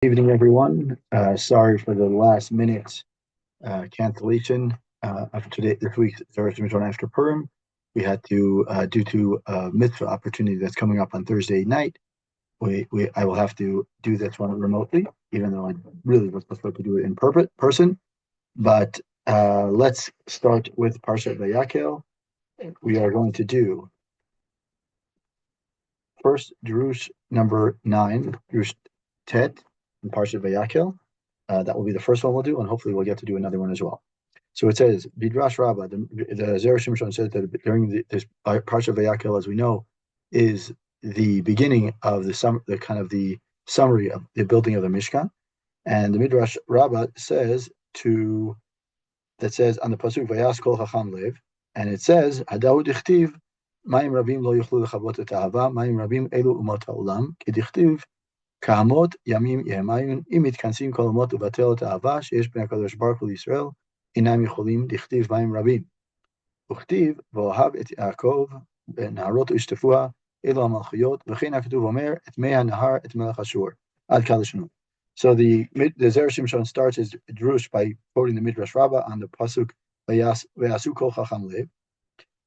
Evening, everyone. Sorry for the last minute cancellation of this week's Zera Shimshon after Purim. We had to, due to a mitzvah opportunity that's coming up on Thursday night, I will have to do this one remotely, even though I really was supposed to do it in person. But let's start with Parshat Vayakhel. We are going to do first Jerush number 9, Jerush Tet, in Parshat Vayakhel. That will be the first one we'll do, and hopefully we'll get to do another one as well. So it says, Bidrash Rabbah, the Zera Shimshon says that during this Parshat Vayakhel, as we know, is the beginning of the summary of the building of the Mishkan. And the Midrash Rabbah says on the pasuk Vayas Kol Chacham Lev, and it says Hadaud Ichtiv Mayim Rabim Lo Yuchlu Lechavot Et Ahava Mayim Rabim Elu Umot Haolam Kedichtiv Kahamot Yamim Yehamayun Im Mitkansim Kol Umot Uvatel Et Ahava Sheyesh Ben HaKadosh Baruch Hu Yisrael Inam Yicholim Dichtiv Mayim Rabim Uchtiv V'Ohav Et Yaakov Naharot U'Ishtefuha Elu HaMalchuyot V'chein HaKetuv Omer Et Mei HaNahar Et Melech HaShur Ad Kalishnu. So the Zera Shimshon starts his drush by quoting the Midrash Rabbah on the pasuk Vayasu Kol Chacham Lev,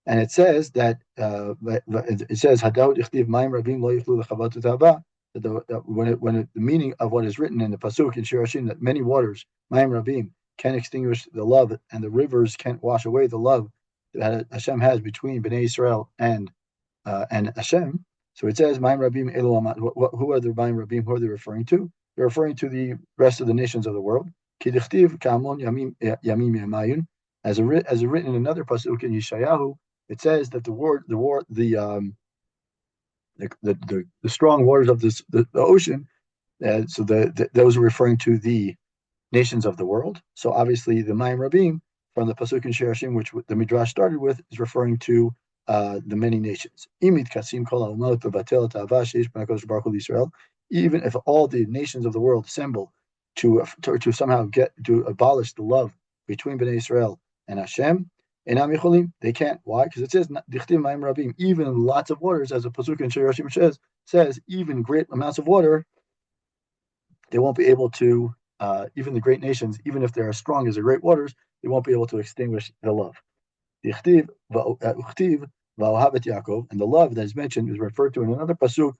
and it says that Hadaud Ichtiv Mayim Rabim Lo Yichlu Lechavot Et Ahava. The meaning of what is written in the pasuk in Shir Hashim, that many waters Mayim Rabim can extinguish the love, and the rivers can't wash away the love that Hashem has between Bnei Israel and Hashem. So it says Mayim Rabim Elu Amat. Who are the Mayim Rabim? Who are they referring to? They're referring to the rest of the nations of the world. Kidichtiv Kamon Yamim Yemayun, as written in another pasuk in Yeshayahu, it says that the strong waters of the ocean. Those are referring to the nations of the world. So obviously the Mayim Rabim from the pasuk in Shir Hashim, which the Midrash started with, is referring to the many nations. Imit Kasim Kol Almot Vatel Ta'ava Sheish Ben HaKadosh Baruch Hu Yisrael. Even if all the nations of the world assemble to somehow to abolish the love between Bnei Israel and Hashem, they can't. Why? Because it says Dichtiv Mayim Rabim, even lots of waters, as a pasuk in Shir Hashim says, even great amounts of water, they won't be able to. Even the great nations, even if they're as strong as the great waters, they won't be able to extinguish the love. Dichtiv Va'ohavet Yaakov, and the love that is mentioned is referred to in another pasuk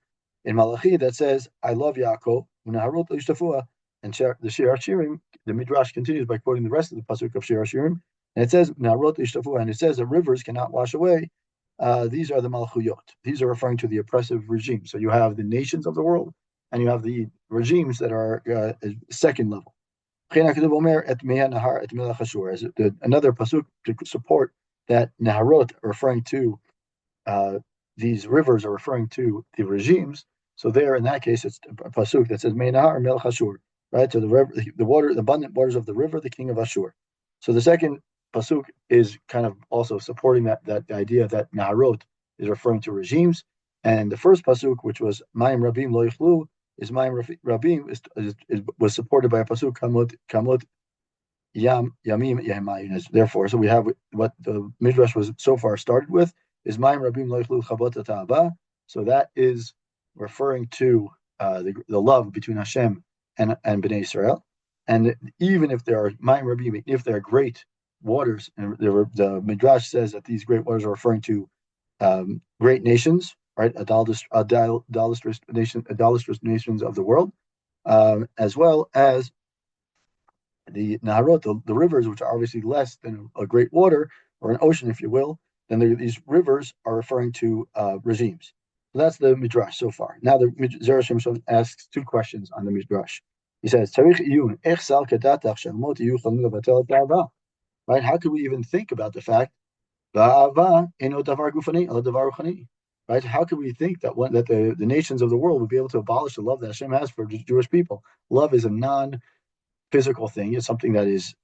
in Malachi that says, I love Yaakov, and the Shir Hashirim, the Midrash continues by quoting the rest of the pasuk of Shir Hashirim, and it says, and it says that rivers cannot wash away. These are the Malchuyot. These are referring to the oppressive regime. So you have the nations of the world, and you have the regimes that are second level. Another pasuk to support that Naharot are referring to these rivers are referring to the regimes. So there, in that case, it's a pasuk that says Meinahar Melech Ashur, right? So the abundant waters of the river, the king of Ashur. So the second pasuk is kind of also supporting that idea that Naharot is referring to regimes, and the first pasuk, which was Mayim Rabim Lo Yichlu, is Mayim Rabim was supported by a pasuk Kamot Yamim Yehamayun. Therefore, so we have what the Midrash was so far started with is Mayim Rabim Lo Yichlu Lechavot Et Ahava. So that is referring to the love between Hashem and Bnei Israel. And even if there are Mayim Rabim, if there are great waters, and the Midrash says that these great waters are referring to great nations, right? Idolatrous nations of the world, as well as the Naharot, the rivers, which are obviously less than a great water or an ocean, if you will. Then these rivers are referring to regimes. So that's the Midrash so far. Now the Zera Shimshon asks two questions on the Midrash. He says, right? How could we even think about the fact, right? How could we think that the nations of the world would be able to abolish the love that Hashem has for Jewish people? Love is a non-physical thing. It's something that is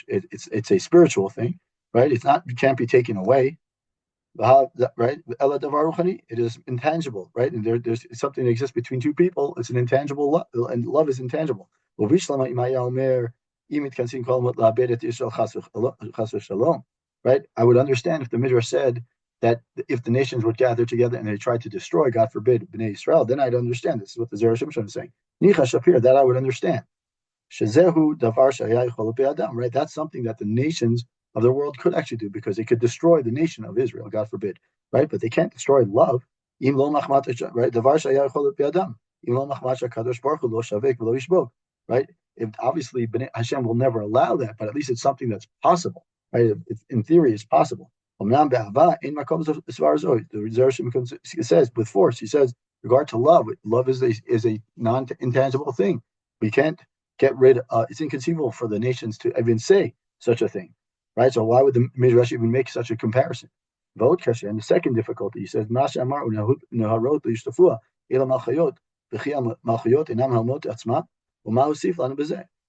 it's a spiritual thing, right? It can't be taken away. Right? It is intangible, right? And there's something that exists between two people. It's an intangible love, and love is intangible. Right? I would understand if the Midrash said that if the nations would gather together and they tried to destroy, God forbid, Bnei Israel, then I'd understand. This is what the Zera Shimshon is saying. Nicha Shapir, that I would understand. Shezehu davar shaya yichol be'adam, right? That's something that the nations of the world could actually do because they could destroy the nation of Israel, God forbid, right? But they can't destroy love. Im lo machmat, right? Davar shaya yichol be'adam. Im lo machmat shakadosh baruch hu lo shavek v'lo yishbok, right? If obviously Hashem will never allow that, but at least it's something that's possible, right? In theory, it's possible. The Zera Shimshon says with force. He says, regard to love, love is a non-intangible thing. We can't get rid. It's inconceivable for the nations to even say such a thing, right? So why would the Midrash even make such a comparison? And the second difficulty, he says,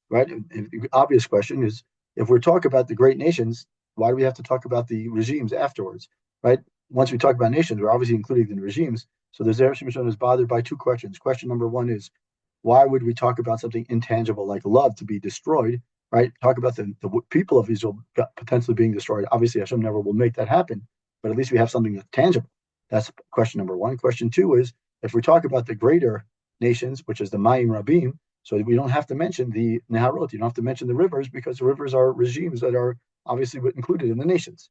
right? The obvious question is, if we're talking about the great nations, why do we have to talk about the regimes afterwards, right? Once we talk about nations, we're obviously including the regimes. So the Zera Shimshon is bothered by two questions. Question number one is, why would we talk about something intangible like love to be destroyed, right? Talk about the people of Israel potentially being destroyed. Obviously, Hashem never will make that happen, but at least we have something that's tangible. That's question number one. Question two is, if we talk about the greater nations, which is the Mayim Rabim, so we don't have to mention the Neharot, you don't have to mention the rivers because the rivers are regimes that are obviously included in the nations.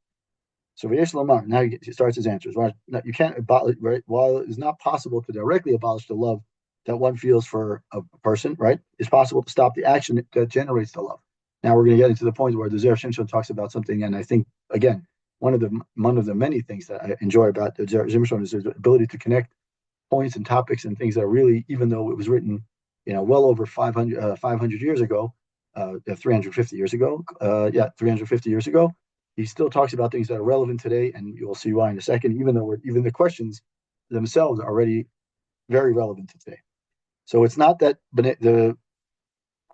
So Vayesh Lamar, now he starts his answers. Right? Now, you can't abolish, right? While it is not possible to directly abolish the love that one feels for a person, right? It's possible to stop the action that generates the love. Now we're going to get into the point where the Zera Shimshon talks about something, and I think again one of the many things that I enjoy about the Zera Shimshon is his ability to connect points and topics and things that are really, even though it was written, well over 500 years ago, 350 years ago, 350 years ago, he still talks about things that are relevant today, and you'll see why in a second. Even though even the questions themselves are already very relevant to today. So it's not that the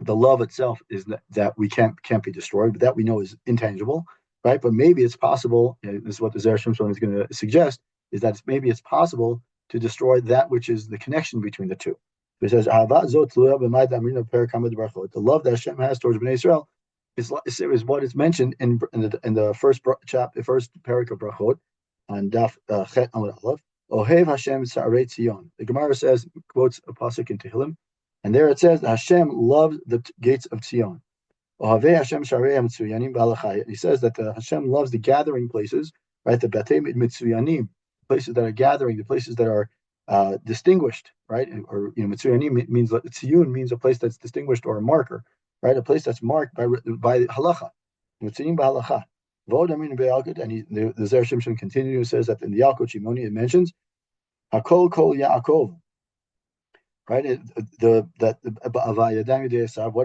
love itself is that we can't be destroyed, but that we know is intangible, right? But maybe it's possible. This is what the Zera Shimshon is going to suggest: is that maybe it's possible to destroy that which is the connection between the two. It says, the love that Hashem has towards Bnei Israel is what is mentioned in the first chapter, the first parak of Brachot, on Daf Chet Amud Aleph. Ohev Hashem Sa'arei Tzion. The Gemara says, quotes a pasuk in Tehillim, and there it says that Hashem loves the gates of Tzion. Ohavei Hashem Sa'arei Mitzuyanim B'Halachai. He says that Hashem loves the gathering places, right? The Batei Mitzuyanim, places that are gathering, the places that are distinguished, right? Or Mitzuyanim means Tziyun means a place that's distinguished or a marker, right? A place that's marked by halacha. Mitzuyanim B'Halacha. And the Zera Shimshon continues, says that in the Yalkut Shimoni it mentions Hakol Kol Yaakov, right? What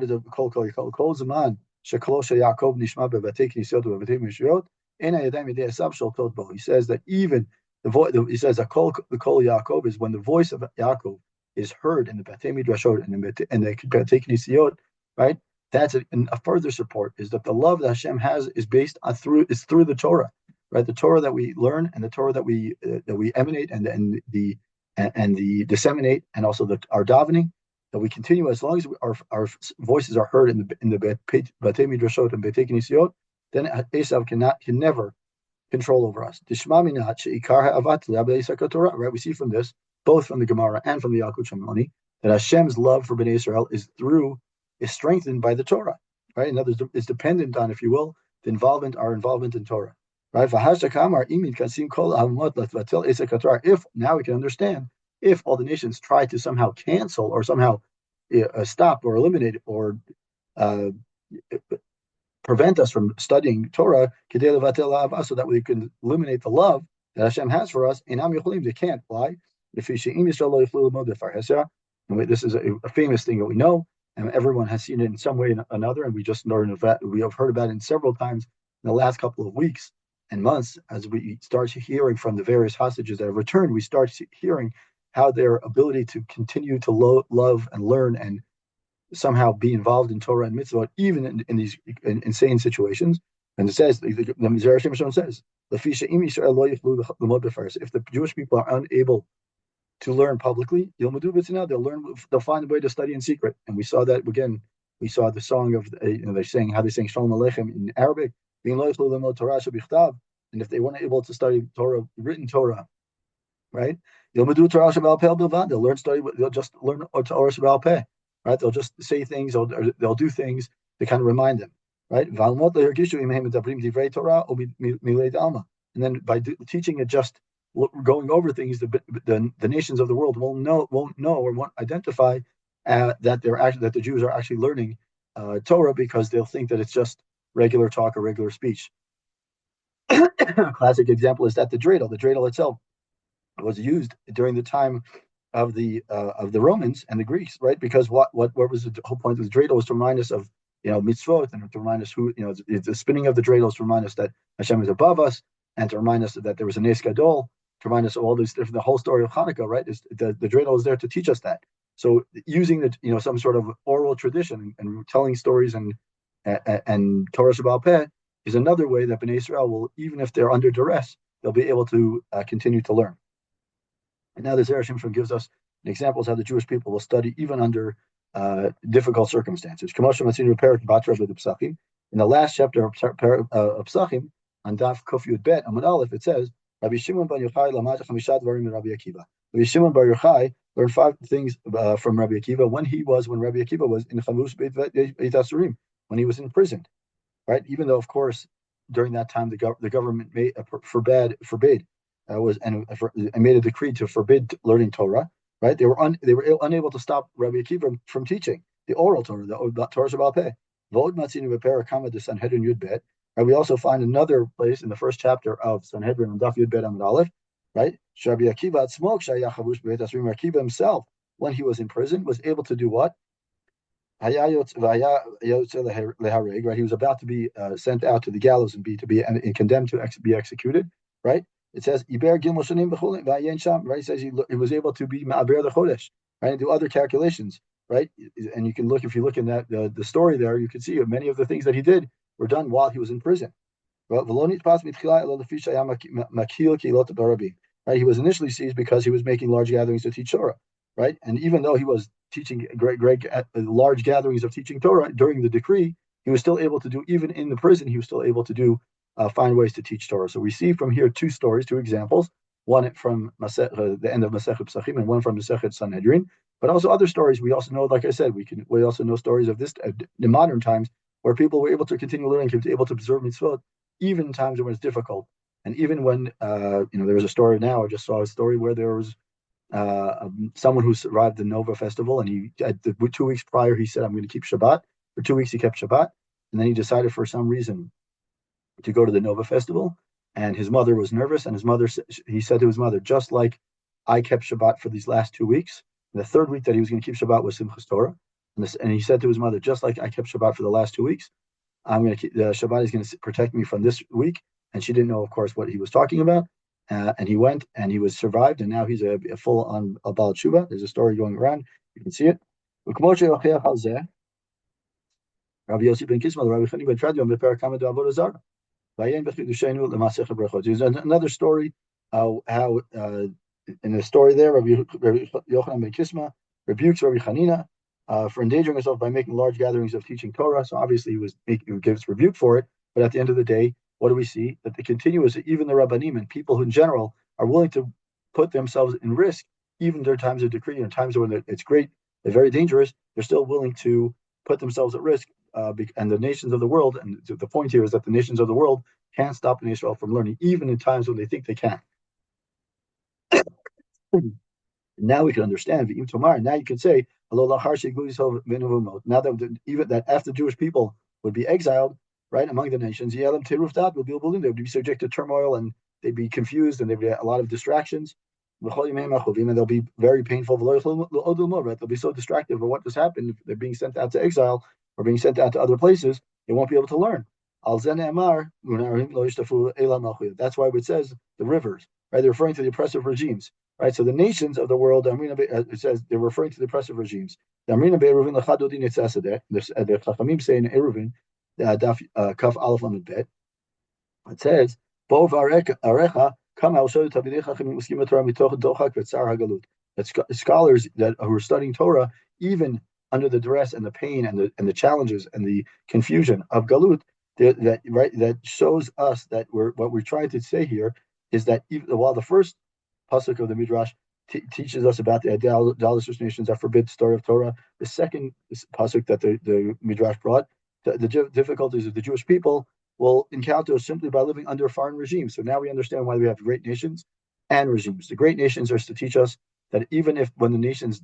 is the Kol Kol Yaakov? Kol Zaman Shekol Yaakov Nishma Bevatei Knisiyot Bevatei Mishriot Ena Yadayim Yidei Esav Shel Totbo. He says that even the voice. He says that Kol Yaakov is when the voice of Yaakov is heard in the Batei Midrashot and the Batei Knisiyot, right? That's a further support is that the love that Hashem has is based on through the Torah, right? The Torah that we learn and the Torah that we emanate and the disseminate, and also our davening that we continue as long as our voices are heard in the Batei Midrashot and Batei Knisiyot, then Esav can never control over us. Right? We see from this, both from the Gemara and from the Yalkut Shimoni, that Hashem's love for Bnei Israel is strengthened by the Torah, right? In other words, it's dependent on, if you will, our involvement in Torah, right? If now we can understand, if all the nations try to somehow cancel or somehow stop or eliminate or prevent us from studying Torah, so that we can eliminate the love that Hashem has for us, they can't. Why? And this is a famous thing that we know, and everyone has seen it in some way or another, and we just learned of that. We have heard about it several times in the last couple of weeks and months. As we start hearing from the various hostages that have returned, we start hearing how their ability to continue to love and learn and somehow be involved in Torah and mitzvot, even in these insane situations. And it says, the Zera Shimshon says, if the Jewish people are unable to learn publicly, they'll find a way to study in secret. And we saw that again. We saw the song of they sang Shalom Aleichem in Arabic. And if they weren't able to study Torah, written Torah, right? They'll learn study. They'll just learn Torah Sheba'al Peh, right? They'll just say things. They'll do things to kind of remind them, right? And then by teaching it, just going over things, the nations of the world won't know or won't identify that the Jews are actually learning Torah, because they'll think that it's just regular talk or regular speech. Classic example is that the dreidel. The dreidel itself was used during the time of the Romans and the Greeks, right? Because what was the whole point of the dreidel was to remind us of mitzvot, and to remind us who the spinning of the dreidel is to remind us that Hashem is above us, and to remind us that there was a nes gadol, to remind us of all these different. The whole story of Hanukkah, right? The dreidel is there to teach us that. So using some sort of oral tradition and telling stories and Torah Sheba'al Peh is another way that Bnei Israel will, even if they're under duress, they'll be able to continue to learn. And now the Zera Shimshon gives us an example of how the Jewish people will study even under difficult circumstances. In the last chapter of Pesachim, on Daf Kuf Yud Bet Amud Aleph, it says, Rabbi Shimon bar Yochai lamad chamisha dvarim min Rabbi Akiva. Rabbi Shimon bar Yochai learned 5 things from Rabbi Akiva when Rabbi Akiva was in Chamus Beit Asurim, when he was imprisoned, right? Even though, of course, during that time the government forbade and made a decree to forbid learning Torah, right? They were unable to stop Rabbi Akiva from teaching the oral Torah, the Torah Sheba'al Peh. V'od matzinu b'perek Kama de Sanhedrin Yud Bet. And we also find another place in the first chapter of Sanhedrin on Daf Yud Bet Amud Aleph, right? Rabbi Akiva himself, when he was in prison, was able to do what? Right? He was about to be sent out to the gallows and condemned to be executed, right? It says Iber Gimel Shanim B'Chol right? It says he was able to be Ma'aber the Chodesh, right? And do other calculations, right? And you can look, if you look in that the story there, you can see many of the things that he did were done while he was in prison. Right? He was initially seized because he was making large gatherings to teach Torah, right? And even though he was teaching large gatherings of teaching Torah during the decree, he was still able to do, even in the prison, he was still able to do find ways to teach Torah. So we see from here 2 examples, one from the end of Masechet Pesachim and one from Masechet Sanhedrin, but also other stories. We also know, like I said, we also know stories of this in modern times where people were able to continue learning, able to observe mitzvot, even in times when it's difficult. And even when there was a story now, I just saw a story where there was someone who survived the Nova festival, and he 2 weeks prior he said, I'm going to keep Shabbat. For 2 weeks he kept Shabbat, and then he decided for some reason to go to the Nova festival, and his mother was nervous, and he said to his mother, just like I kept Shabbat for these last 2 weeks, the 3rd week that he was going to keep Shabbat was Simchas Torah, and he said to his mother, just like I kept Shabbat for the last 2 weeks, I'm going to keep Shabbat is going to protect me from this week. And she didn't know, of course, what he was talking about. And he went, and he was survived, and now he's a full on Baal Tshuva. There's a story going around. You can see it. Rabbi Yossi ben Kisma, Rabbi Chaim Kanievski, there's another story, how in the story there, Rabbi Yochanan ben Kisma rebukes Rabbi Chanina for endangering himself by making large gatherings of teaching Torah. So obviously he gives rebuke for it. But at the end of the day, what do we see? That the continuous, even the Rabbanim and people who in general are willing to put themselves in risk, even during times of decree and times when it's great, they're very dangerous, they're still willing to put themselves at risk. And the nations of the world, and the point here is that the nations of the world can't stop Israel from learning, even in times when they think they can. Now we can understand. Now you can say, now that even that after Jewish people would be exiled, right, among the nations, they would be subject to turmoil, and they'd be confused, and there'd be a lot of distractions. And they'll be very painful. They'll be so distracted of what just happened. They're being sent out to exile or being sent out to other places. They won't be able to learn. That's why it says the rivers, right? They're referring to the oppressive regimes, right? So the nations of the world, it says they're referring to the oppressive regimes. The Chachamim say in Eruvin, Daf Kaf Aleph Lamed Bet, it says, Bo Varecha, Come, I'll show you that scholars who are studying Torah, even under the duress and the pain and the challenges and the confusion of Galut, that shows us that what we're trying to say here is that while the first pasuk of the Midrash teaches us about the idolatrous nations that forbid the story of Torah. The second pasuk that the Midrash brought, the difficulties of the Jewish people will encounter simply by living under foreign regimes. So now we understand why we have great nations and regimes. The great nations are to teach us that even if when the nations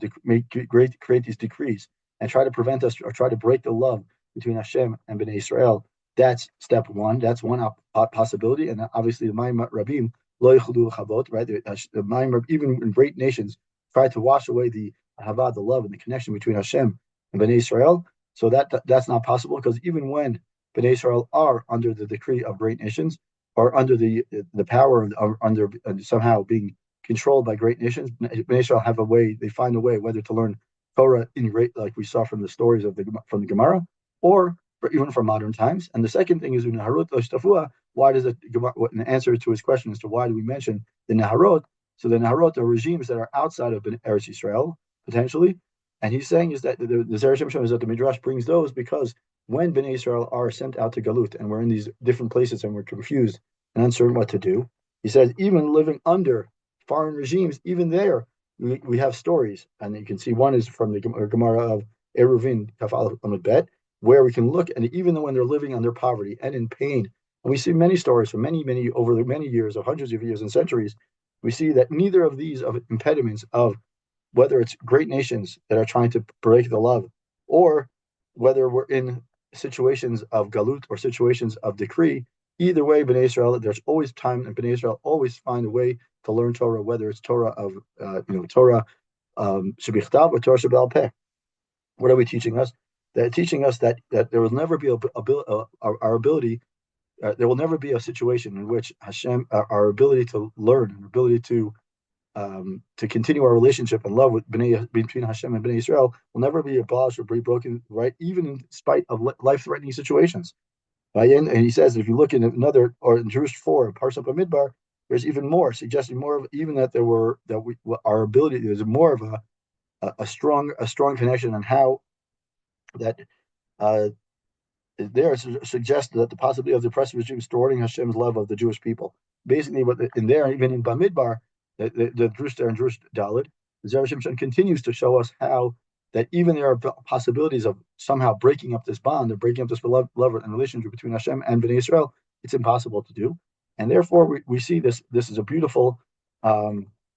create these decrees and try to prevent us or try to break the love between Hashem and Bnei Israel, that's step one. That's one possibility. And obviously the Mayim Rabim, lo yichlu chavot, right? The Mayim, even in great nations, try to wash away the havad, the love and the connection between Hashem and Bnei Israel. So that's not possible, because even when Bnei Israel are under the decree of great nations, or under the power of under somehow being controlled by great nations, Bnei Israel have a way. They find a way whether to learn Torah in great, like we saw from the stories from the Gemara, or even from modern times. And the second thing is Naharot Oshtafua. Why does it? An answer to his question as to why do we mention the Naharot? So the Naharot are regimes that are outside of Eretz Yisrael potentially, and he's saying is that the Zera Shimshon is that the Midrash brings those because when Bnei Israel are sent out to Galut and we're in these different places and we're confused and uncertain what to do, he says even living under foreign regimes, even there we have stories, and you can see one is from the Gemara of Eruvin Kafal Amud Bet, where we can look, and even when they're living under poverty and in pain, and we see many stories from many over the many years, of hundreds of years and centuries, we see that neither of these of impediments of whether it's great nations that are trying to break the love, or whether we're in situations of galut or situations of decree, either way, Bnei Israel, there's always time, and Bnei Israel always find a way to learn Torah, whether it's Torah of Torah Shebichtav or Torah Sheba'al Peh. What are we teaching us? They're teaching us that there will never be our ability. There will never be a situation in which Hashem, our ability to learn and ability to continue our relationship and love between Hashem and Bnei Israel will never be abolished or be broken, right? Even in spite of life-threatening situations. Right? And he says, if you look in another, or in Jewish 4, Parshat Bamidbar, there's even more, suggesting more of even that our ability, there's more of a strong connection on how that there suggests that the possibility of the oppressive regime storing Hashem's love of the Jewish people. Basically, what in there, even in Bamidbar, the Drush there and Drush Daled, Zera Shimshon continues to show us how that even there are possibilities of somehow breaking up this bond, or breaking up this love and relationship between Hashem and Bnei Israel. It's impossible to do, and therefore we see this is a beautiful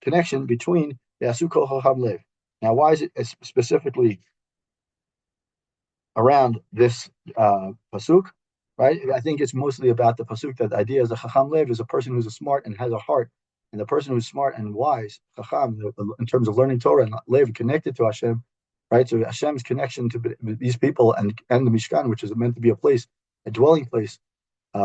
connection between Yasu Kol Chacham Lev. Now, why is it specifically around this pasuk? Right? I think it's mostly about the pasuk, that the idea is the Chacham Lev is a person who's smart and has a heart, and the person who's smart and wise, Chacham, in terms of learning Torah, and Lev connected to Hashem. Right, so Hashem's connection to these people and the Mishkan, which is meant to be a place, a dwelling place,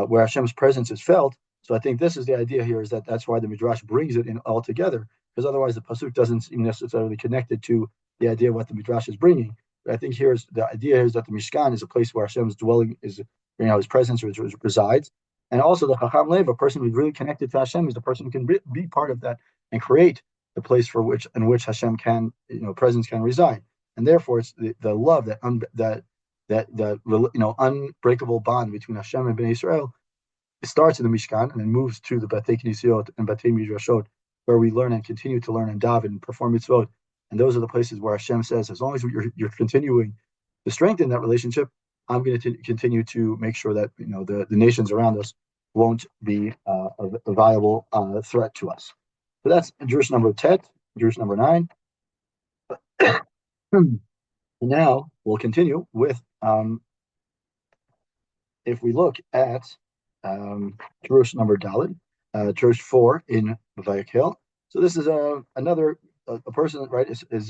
where Hashem's presence is felt. So I think this is the idea here, is that's why the Midrash brings it in all together, because otherwise the pasuk doesn't seem necessarily connected to the idea of what the Midrash is bringing. But I think the idea is that the Mishkan is a place where Hashem's dwelling is, his presence resides, and also the Chacham Lev, a person who's really connected to Hashem, is the person who can be part of that and create the place in which Hashem can, presence can reside. And therefore, it's the love, that unbreakable bond between Hashem and Bnei Israel. It starts in the Mishkan and then moves to the Batei Knisiot and Batei Midrashot, where we learn and continue to learn and daven and perform mitzvot. And those are the places where Hashem says, as long as you're continuing to strengthen that relationship, I'm going to continue to make sure that the nations around us won't be a viable threat to us. So that's Jewish number 10, Jewish number 9. Now we'll continue with, if we look at Jewish number Dalet, Jewish 4 in Vayakhel. So this is another person, right? Is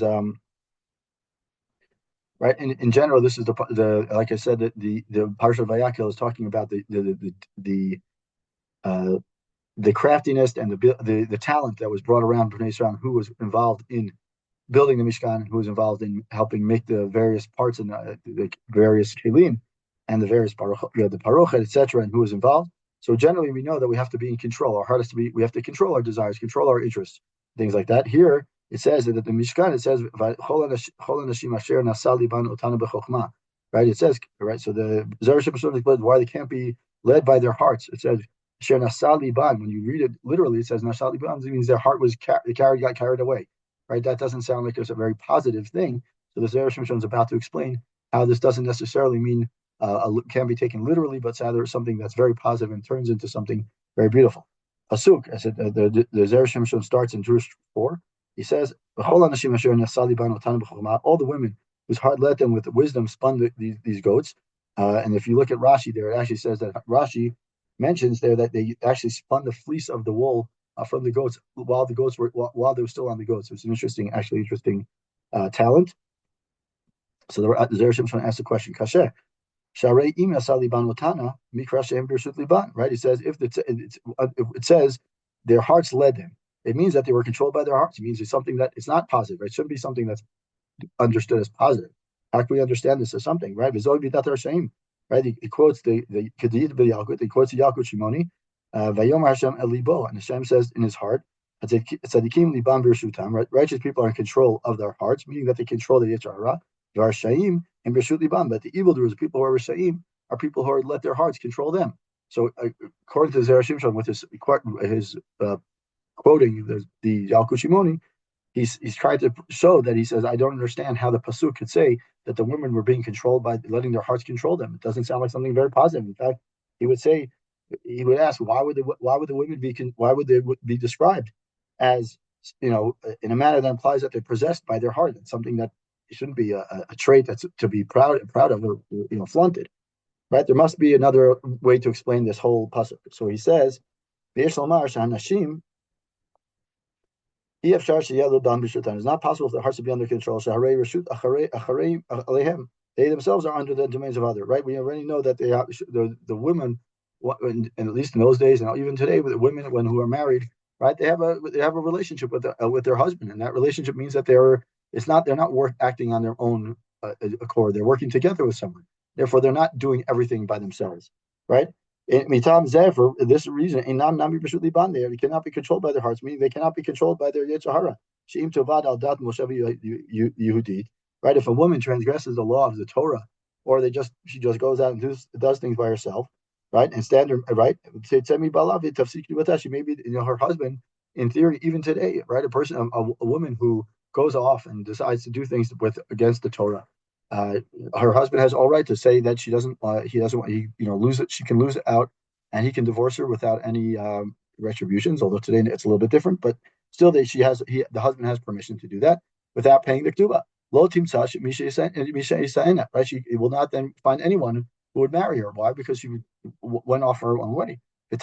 right in general. This is the like I said, the Parshat Vayakhel is talking about the craftiness and the talent that was brought around Bnei Israel, who was involved in building the Mishkan, who was involved in helping make the various parts and the various kelim and the various the parochet, etc., and who was involved. So generally, we know that we have to be in control. Our heart has to be. We have to control our desires, control our interests, things like that. Here it says that the Mishkan, it says right. It says right. So the Zera Shimshon, why they can't be led by their hearts. It says Sher Nasal Liban. When you read it literally, it says Nasal Liban. It means their heart was got carried away. right? That doesn't sound like it's a very positive thing. So the Zera Shimshon is about to explain how this doesn't necessarily mean can be taken literally, but rather something that's very positive and turns into something very beautiful. Pasuk, I said, the Zera Shimshon starts in Jewish 4. He says, all the women whose heart led them with wisdom spun these goats. And if you look at Rashi there, it actually says that Rashi mentions there that they actually spun the fleece of the wool from the goats while they were still on the goats. It's an interesting talent. So the Zera Shimshon asks the question, Kasher. Right? It says if it says their hearts led them, it means that they were controlled by their hearts. It means it's something that it's not positive. Right? It shouldn't be something that's understood as positive. How can we understand this as something? Right? Right? He quotes the Kedid B'Yalkut. He quotes the Yalkut Shimoni. Vayomer Hashem El Libo, and Hashem says in his heart. Tzadikim libam b'rshutam. Right? Righteous people are in control of their hearts, meaning that they control the Yetzer Hara. Shaim and b'rshut libam. But the evildoers, the people who are Shaim, are people who are let their hearts control them. So according to Zera Shimshon, with his quoting the Yalkut Shimoni, he's trying to show that he says, I don't understand how the pasuk could say that the women were being controlled by letting their hearts control them. It doesn't sound like something very positive. In fact, he would ask, why would the women be described as, in a manner that implies that they're possessed by their heart? It's something that shouldn't be a trait that's to be proud of or flaunted, right? There must be another way to explain this whole pasuk. So he says, it's not possible for the hearts to be under control. They themselves are under the domains of others, right? We already know that the women, and at least in those days, and even today, with the women who are married, right? They have a relationship with their husband, and that relationship means that they're not acting on their own accord. They're working together with someone. Therefore, they're not doing everything by themselves, right? For this reason, they cannot be controlled by their hearts, meaning they cannot be controlled by their Yetzer Hara. Right? If a woman transgresses the law of the Torah, or she just goes out and does things by herself, right? And right? She may be, her husband, in theory, even today, right? A woman who goes off and decides to do things against the Torah. Her husband has all right to say that he doesn't lose it. She can lose it out, and he can divorce her without any retributions. Although today it's a little bit different, but still, the husband has permission to do that without paying the ketubah. Lo timtza misha, right? She will not then find anyone who would marry her. Why? Because she went off her own way. Right?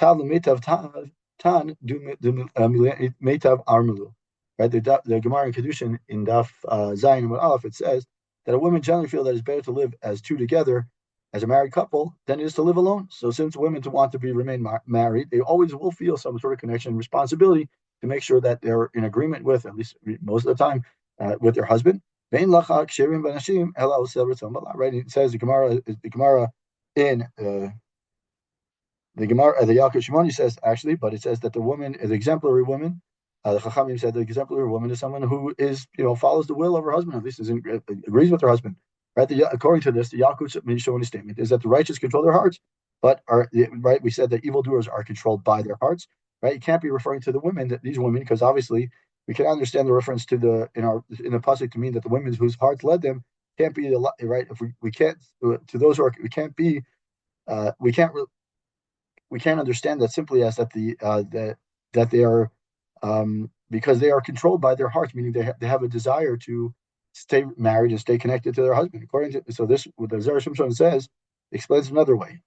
The Gemara in Kedushin in Daf Zayin and Aleph, it says that a woman generally feel that it's better to live as two together, as a married couple, than it is to live alone. So since women want to remain married, they always will feel some sort of connection and responsibility to make sure that they're in agreement with, at least most of the time, with their husband. Right? It says the Gemara in the Yalkut Shimoni says actually, but it says that the woman is exemplary woman. The Chachamim said the exemplary woman is someone who is, follows the will of her husband, at least agrees with her husband. Right? According to this, the Yalkut Shimoni statement is that the righteous control their hearts, but right. We said that evildoers are controlled by their hearts. Right? You can't be referring to these women, because obviously we can understand the reference to in the pasuk to mean that the women whose hearts led them can't be right. If we can't to those who are, we can't be we can't understand that simply as that that they are. Because they are controlled by their hearts, meaning they have a desire to stay married and stay connected to their husband. So this, what the Zera Shimshon says, explains another way.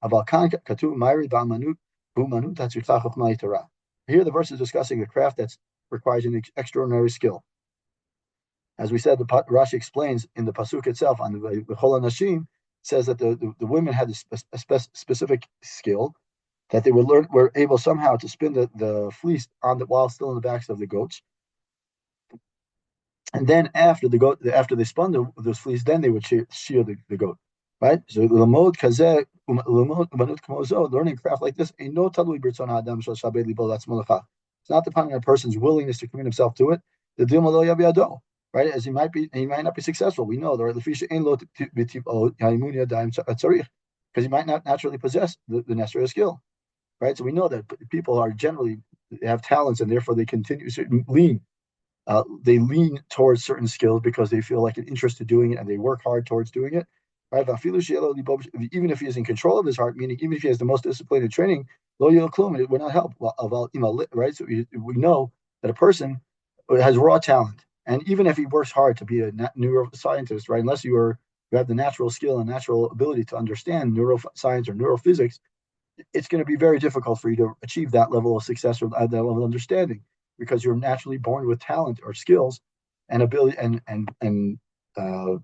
Here the verse is discussing a craft that requires an extraordinary skill. As we said, the Rashi explains in the pasuk itself on the Chol Nashim, says that the women had a specific skill, that they were able somehow to spin the fleece while still in the backs of the goats, and then after they spun those fleece, then they would shear the goat, right? So learning craft like this, it's not dependent on a person's willingness to commit himself to it. Right? As he might not be successful. We know because he might not naturally possess the necessary skill. Right, so we know that people are generally have talents, and therefore they continue to lean They lean towards certain skills because they feel like an interest in doing it and they work hard towards doing it. Right? Even if he is in control of his heart, meaning even if he has the most discipline and training, it would not help. Right? So we know that a person has raw talent, and even if he works hard to be a neuroscientist, right? Unless you have the natural skill and natural ability to understand neuroscience or neurophysics, it's going to be very difficult for you to achieve that level of success or that level of understanding because you're naturally born with talent or skills and ability uh,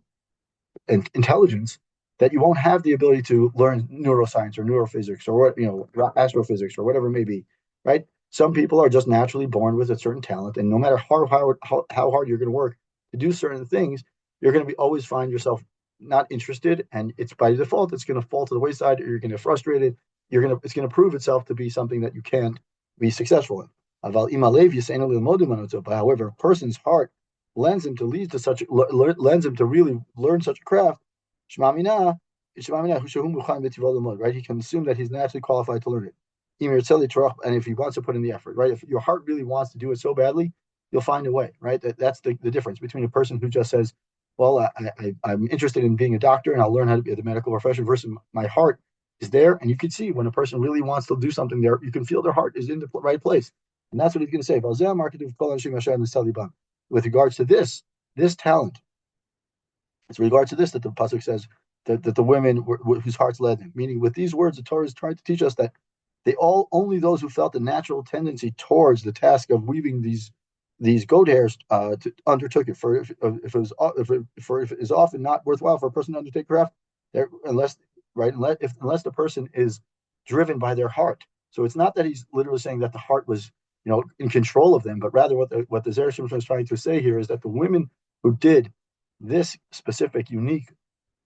and intelligence that you won't have the ability to learn neuroscience or neurophysics or astrophysics or whatever it may be, right? Some people are just naturally born with a certain talent, and no matter how hard you're going to work to do certain things, you're going to always find yourself not interested, and it's by default it's going to fall to the wayside. Or you're going to get frustrated. It's going to prove itself to be something that you can't be successful in. But however, a person's heart lends him to really learn such a craft. Right? He can assume that he's naturally qualified to learn it. And if he wants to put in the effort, right? If your heart really wants to do it so badly, you'll find a way, right? That's the difference between a person who just says, well, I'm interested in being a doctor and I'll learn how to be the medical profession versus my heart is there. And you can see when a person really wants to do something there, you can feel their heart is in the right place. And that's what he's going to say. With regards to this talent, it's with regards to this that the pasuk says that the women whose hearts led them. Meaning, with these words, the Torah is trying to teach us that only those who felt the natural tendency towards the task of weaving these goat hairs undertook it. For if it is often not worthwhile for a person to undertake craft, unless the person is driven by their heart. So it's not that he's literally saying that the heart was in control of them, but rather what the Zera Shimshon is trying to say here is that the women who did this specific unique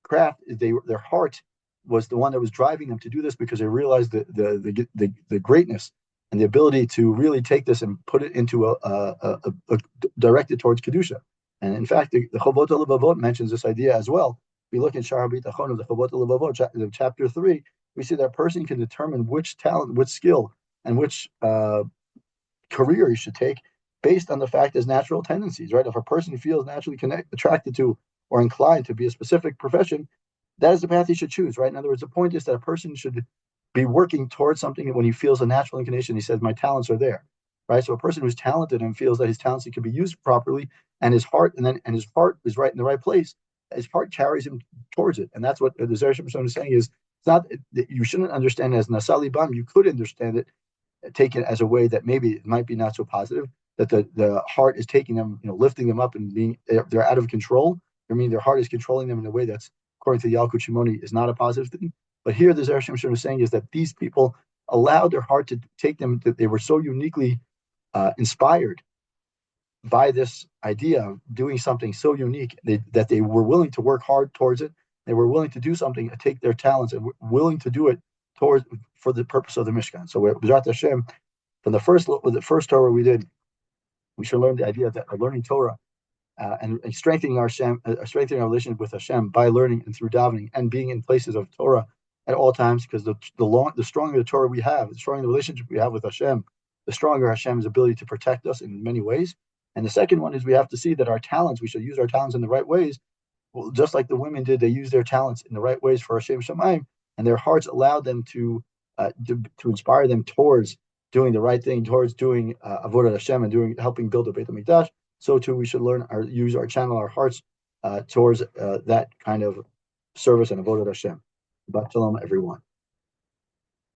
craft, their heart was the one that was driving them to do this because they realized the greatness and the ability to really take this and put it into a directed towards kedusha. And in fact, the Chovot HaLevavot mentions this idea as well. We look in Shar HaBitachon of the Chovot HaLevavot, chapter 3. We see that a person can determine which talent, which skill, and which career he should take based on the fact his natural tendencies, right? If a person feels naturally attracted to or inclined to be a specific profession, that is the path he should choose, right? In other words, the point is that a person should be working towards something when he feels a natural inclination. He says, my talents are there, right? So a person who's talented and feels that his talents can be used properly and his heart is right in the right place, his heart carries him towards it. And that's what the Zera Shimshon is saying is, it's not that you shouldn't understand it as Nasali Bam. You could understand it, take it as a way that maybe it might be not so positive, that the heart is taking them, lifting them up and they're out of control. I mean, their heart is controlling them in a way that's, according to the Yalkut Shimoni, is not a positive thing. But here, the Zera Shimshon is saying is that these people allowed their heart to take them, that they were so uniquely inspired by this idea of doing something so unique that they were willing to work hard towards it. They were willing to do something, take their talents, and willing to do it for the purpose of the Mishkan. So, B'ezrat Hashem, from the first Torah we did, we should learn the idea that learning Torah and strengthening our relationship with Hashem by learning and through davening and being in places of Torah at all times, because the stronger the Torah we have, the stronger the relationship we have with Hashem, the stronger Hashem's ability to protect us in many ways. And the second one is we have to see that our talents, we should use our talents in the right ways. Well, just like the women did, they used their talents in the right ways for Hashem Shemaim, and their hearts allowed them to inspire them towards doing the right thing, towards doing avodat Hashem and helping build a Beit HaMikdash. So too, we should channel our hearts towards that kind of service and avodat Hashem. Shabbat shalom, everyone.